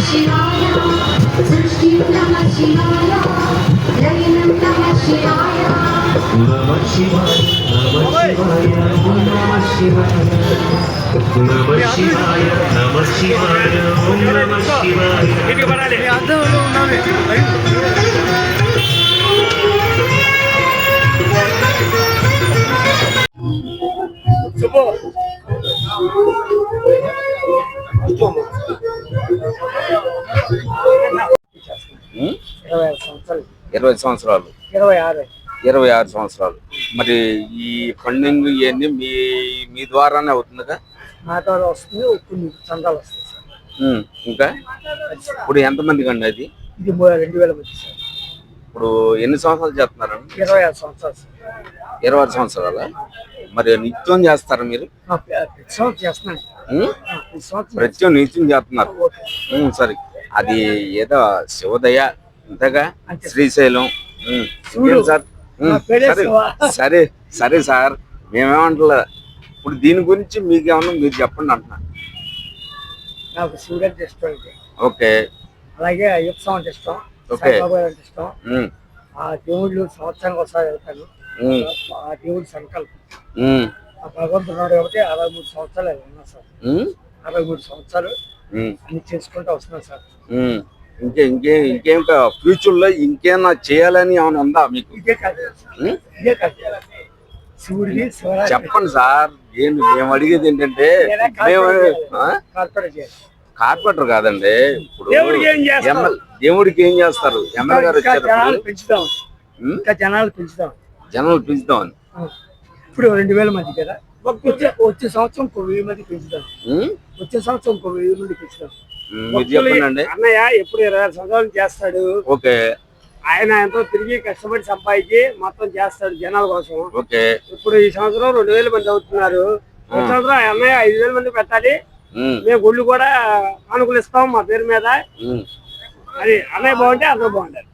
शिवाय सृष्टि नमः शिवाय लयनं नमः शिवाय नमः शिवाय नमः शिवाय नमः शिवाय नमः शिवाय नमः शिवाय नमः शिवाय ఇరవై సంవత్సరాలు 26 సంవత్సరాలు. మరి ఈ ఫండింగ్ ఇవన్నీ మీ ద్వారానే అవుతుందిగా? మా ద్వారా వస్తుంది, కొన్ని చందాలు వస్తాయి సార్. ఇంకా ఇప్పుడు ఎంతమందికి అండి అది? ఇది 2000 మంది సార్. ఇప్పుడు ఎన్ని సంవత్సరాలు చేస్తున్నారండి? 26 సంవత్సరాలు సార్. 26 సంవత్సరాల. మరి నిత్యం చేస్తారా మీరు? చేస్తున్నాను. ప్రత్యేకం నిత్యం చేస్తున్నారు. సరే, అది ఏదో శివదయ ఇంతగా శ్రీశైలం సార్. సరే సరే సార్, మేమేమంటలే. ఇప్పుడు దీని గురించి మీకేమన్నా మీరు చెప్పండి అంటున్నా. నాకు శివుడు అంటే ఇష్టం. ఓకే. అలాగే అయ్యప్ప స్వామి అంటే ఇష్టం, సాయిబాబా అంటే ఇష్టం. ఆ దేవుళ్ళు సంవత్సరానికి ఒకసారి వెళ్తాను. ఆ దేవుడి సంకల్పం ఆ భగవంతుడు కాబట్టి 63 సంవత్సరాలు ఉన్నా సార్. 63 సంవత్సరాలు అన్ని చేసుకుంటూ వస్తున్నా సార్. ఇంకేం ఫ్యూచర్ లో ఇంకేమన్నా చేయాలని ఏమైనా ఉందా మీకు? ఇదే కాదు శివుడికి చెప్పండి సార్. మేము అడిగేది ఏంటంటే, కార్పొరేటర్ కాదండి. ఇప్పుడు దేవుడికి ఏం చేస్తారు? ఎమ్మెల్యే గారు వచ్చారు, పెంచుతాం, ఇంకా జనాలు పెంచుతామని. ఇప్పుడు 2000 మంది కదా, వచ్చే సంవత్సరం 1000 మంది పెంచుతాం. వచ్చే సంవత్సరం 1000 మంది పెంచుతాం. అన్నయ్య ఎప్పుడు 26 సంవత్సరాలు చేస్తాడు. ఓకే. ఆయన ఎంతో తిరిగి కష్టపడి సంపాదించి మొత్తం చేస్తాడు జనాల కోసం. ఓకే. ఇప్పుడు ఈ సంవత్సరం 2000 మంది అవుతున్నారు. ఈ సంవత్సరం అన్నయ్య 5000 మంది పెట్టాలి. మేము గుళ్ళు కూడా అనుకూలిస్తాం మా పేరు మీద. అది అన్నయ్య బాగుంటే అందరూ బాగుంటారు.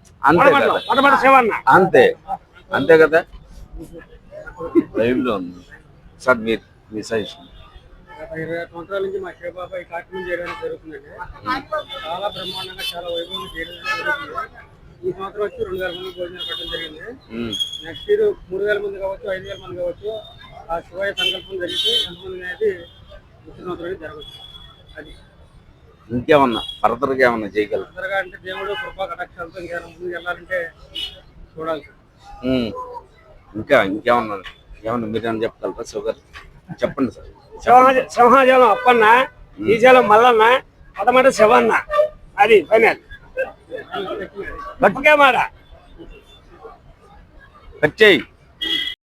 అంతే అంతే కదా. లైవ్ లో ఉంది సార్. మీ సజెషన్. 26 సంవత్సరాల నుంచి మా శివబాబా ఈ కార్యక్రమం చేయడానికి జరుగుతుందండి. చాలా బ్రహ్మాండంగా, చాలా వైభవంగా చేయడం జరుగుతుంది. ఈ సంవత్సరం వచ్చి 2000 మంది భోజనాలు పెట్టడం జరిగింది. నెక్స్ట్ ఇయర్ 3000 మంది కావచ్చు, 5000 మంది కావచ్చు. ఆ శివయ్య సంకల్పం జరిగితే ఎంతమంది అనేది వచ్చే సంవత్సరానికి జరగచ్చు. అది ఇంకేమన్నా ఫర్దర్గా ఏమన్నా చేయగలరు? ఫర్దర్గా అంటే దేవుడు కృపా కటాక్షాలతో ఇంకేమైనా ముందుకు వెళ్ళాలంటే చూడాలి. ఇంకేమన్నా మీరు ఏమన్నా చెప్పగలరా? షుగర్ చెప్పండి సార్. సింహాచలం అప్పన్న, శ్రీశైలం మల్లన్న, పదమట శివన్న. అది ఫైనల్. కట్ చేయి.